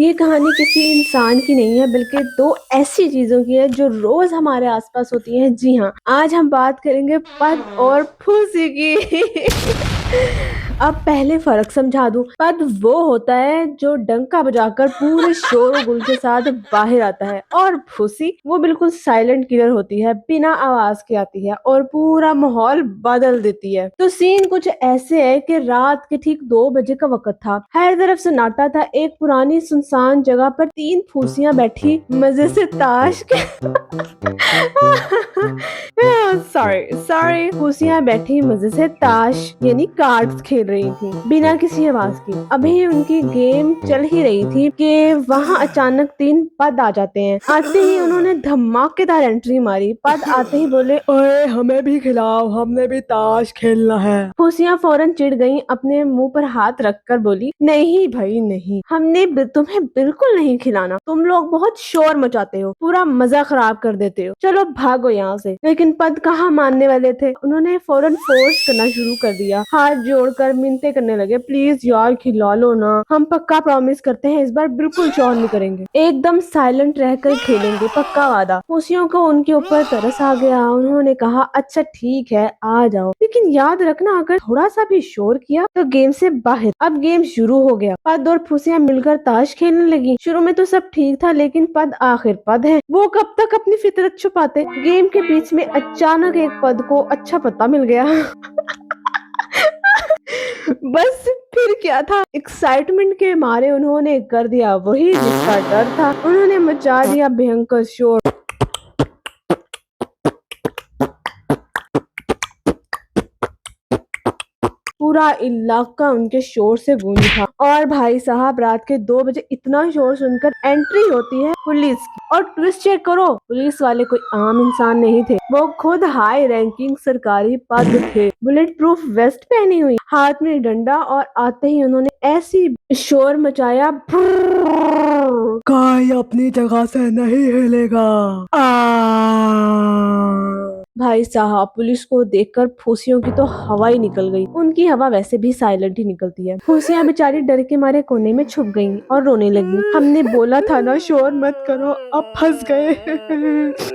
ये कहानी किसी इंसान की नहीं है बल्कि दो ऐसी चीजों की है जो रोज हमारे आसपास होती हैं। जी हाँ, आज हम बात करेंगे पद और फूसी की। अब पहले फर्क समझा दूं। पद वो होता है जो डंका बजाकर पूरे शोर गुल के साथ बाहर आता है, और फूसी वो बिल्कुल साइलेंट किलर होती है, बिना आवाज के आती है और पूरा माहौल बदल देती है। तो सीन कुछ ऐसे है कि रात के ठीक 2 बजे का वक्त था। हर तरफ सन्नाटा था। एक पुरानी सुनसान जगह पर 3 फूसियां बैठी मजे से ताश के सॉरी सॉरी फूसियां बैठी मजे से ताश यानी कार्ड्स खेल रही थी बिना किसी आवाज की। अभी उनकी गेम चल ही रही थी कि वहां अचानक 3 पद आ जाते हैं। आते ही उन्होंने धमाकेदार एंट्री मारी। पद आते ही बोले, ओए हमें भी खिलाओ, हमने भी ताश खेलना है। फूसियां फौरन चिढ़ गईं, अपने मुंह पर हाथ रखकर बोली, नहीं भाई नहीं, हमने तुम्हें बिल्कुल नहीं खिलाना। तुम लोग बहुत शोर मचाते हो, पूरा मजा खराब कर देते हो, चलो भागो यहाँ से। लेकिन पद कहाँ मानने वाले थे। उन्होंने फौरन फोर्स करना शुरू कर दिया। हाथ जोड़कर मिन्नतें करने लगे, प्लीज यार खिला लो ना, हम पक्का प्रॉमिस करते हैं इस बार बिल्कुल शोर नहीं करेंगे, एकदम साइलेंट रहकर खेलेंगे, पक्का वादा। फूसियों को उनके ऊपर तरस आ गया। उन्होंने कहा, अच्छा ठीक है आ जाओ, लेकिन याद रखना अगर थोड़ा सा भी शोर किया तो गेम से बाहर। अब गेम शुरू हो गया। पद और फूसियां मिलकर ताश खेलने लगी। शुरू में तो सब ठीक था, लेकिन पद आखिर पद है, वो कब तक अपनी फितरत छुपाते। गेम के बीच में अचानक एक पद को अच्छा पता मिल गया। बस फिर क्या था, एक्साइटमेंट के मारे उन्होंने कर दिया वही जिसका डर था। उन्होंने मचा दिया भयंकर शोर। पूरा इलाका उनके शोर से गूंजा था। और भाई साहब, रात के 2 बजे इतना शोर सुनकर एंट्री होती है पुलिस की। और ट्विस्ट चेक करो, पुलिस वाले कोई आम इंसान नहीं थे, वो खुद हाई रैंकिंग सरकारी पद थे, बुलेट प्रूफ वेस्ट पहनी हुई, हाथ में डंडा, और आते ही उन्होंने ऐसी शोर मचाया, कोई अपनी जगह से नहीं हिलेगा। भाई साहब, पुलिस को देखकर फूसियों की तो हवा ही निकल गई। उनकी हवा वैसे भी साइलेंट ही निकलती है। फूसियां बेचारी डर के मारे कोने में छुप गईं और रोने लगी। हमने बोला था ना शोर मत करो, अब फंस गए।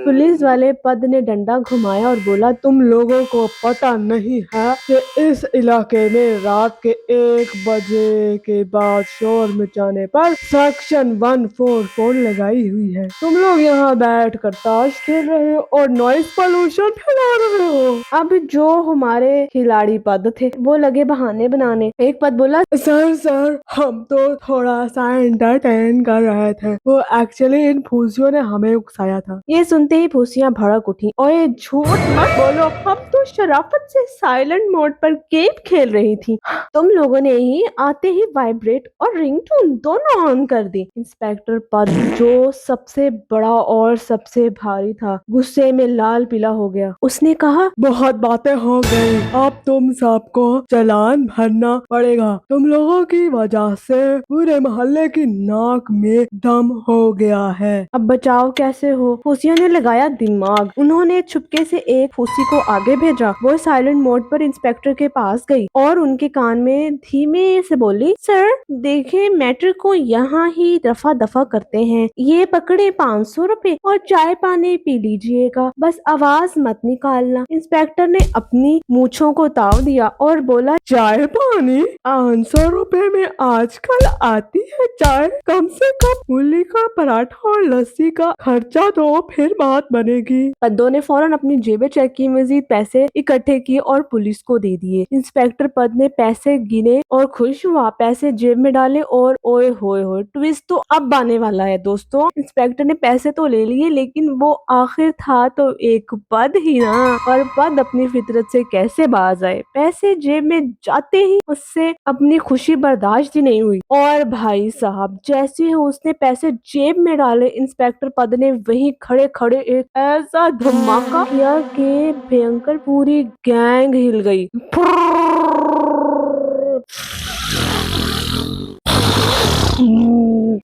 पुलिस वाले पद ने डंडा घुमाया और बोला, तुम लोगों को पता नहीं है कि इस इलाके में रात के 1 बजे के बाद शोर मचाने पर सेक्शन 144 लगाई हुई है। तुम लोग यहाँ बैठ कर ताश खेल रहे हो और नॉइस पोल्यूशन फैला रहे हो। अब जो हमारे खिलाड़ी पद थे वो लगे बहाने बनाने। एक पद बोला, सर हम तो थोड़ा सा एंटरटेन कर रहे थे, वो एक्चुअली इन फूसियों ने हमें उकसाया था। ये सुनते ही फूसियां भड़क उठी, ओए झूठ मत बोलो, हम तो शराफत से साइलेंट मोड पर गेम खेल रही थी। तुम लोगों ने ही आते ही वाइब्रेट और रिंगटोन दोनों ऑन कर दी। इंस्पेक्टर पद, जो सबसे बड़ा और सबसे भारी था, गुस्से में लाल पीला हो गया। उसने कहा, बहुत बातें हो गई, अब तुम सबको चालान भरना पड़ेगा। तुम लोगों की वजह से पूरे मोहल्ले की नाक में दम हो गया है। अब बचाओ कैसे हो। फूसियों ने लगाया दिमाग। उन्होंने छुपके से एक फूसी को आगे भेजा। वो साइलेंट मोड पर इंस्पेक्टर के पास गई और उनके कान में धीमे से बोली, सर देखे, मैटर को यहाँ ही दफा दफा करते हैं, ये पकड़े 500 रुपए और चाय पानी पी लीजिएगा, बस आवाज मत निकालना। इंस्पेक्टर ने अपनी मूछों को ताव दिया और बोला, चाय पानी 500 रुपए में आजकल आती है चाय? कम से कम मूली का पराठा और लस्सी का खर्चा दो, फिर बात बनेगी। पद्दों ने फौरन अपनी जेबें चेक की, मजीद पैसे इकट्ठे किए और पुलिस को दे दिए। इंस्पेक्टर पद ने पैसे गिने और खुश हुआ, पैसे जेब में डाले और ओए होए होए, ट्विस्ट तो अब आने वाला है दोस्तों। इंस्पेक्टर ने पैसे तो ले लिए, लेकिन वो आखिर था तो एक पद ही ना, और पद अपनी फितरत से कैसे बाज आए। पैसे जेब में जाते ही उससे अपनी खुशी बर्दाश्त ही नहीं हुई, और भाई साहब जैसे ही उसने पैसे जेब में डाले, इंस्पेक्टर पद ने वहीं खड़े खड़े एक ऐसा धमाका किया कि भयंकर पूरी गैंग हिल गई।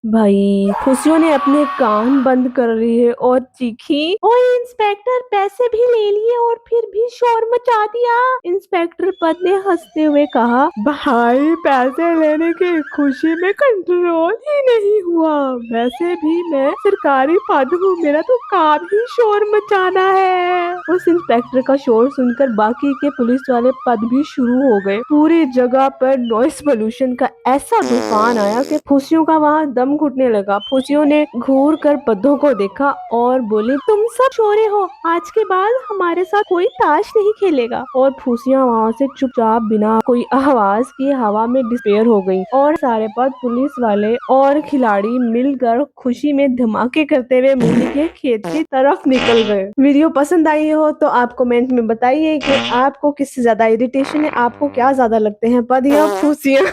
भाई खुशियों ने अपने कान बंद कर लिए और चीखी, ओए इंस्पेक्टर पैसे भी ले लिए और फिर भी शोर मचा दिया। इंस्पेक्टर पद ने हंसते हुए कहा, भाई पैसे लेने की खुशी में कंट्रोल ही नहीं हुआ। वैसे भी मैं सरकारी पद हूँ, मेरा तो काम ही शोर मचाना है। उस इंस्पेक्टर का शोर सुनकर बाकी के पुलिस वाले पद भी शुरू हो गए। पूरी जगह पर नॉइस पोल्यूशन का ऐसा तूफान आया कि फूसियों का वहां दम घुटने लगा। फूसियों ने घूर कर पदों को देखा और बोली, तुम सब शोरे हो, आज के बाद हमारे साथ कोई ताश नहीं खेलेगा। और फूसियां वहां से चुपचाप बिना कोई आवाज की हवा में डिस्पेयर हो गई और सारे पद पुलिस वाले और खिलाड़ी मिलकर खुशी में धमाके करते हुए मूली के खेत की तरफ निकल गए। वीडियो पसंद आई हो तो आप कमेंट में बताइए कि आपको किससे ज्यादा इरिटेशन है, आपको क्या ज्यादा लगते हैं, पद या फूसियां।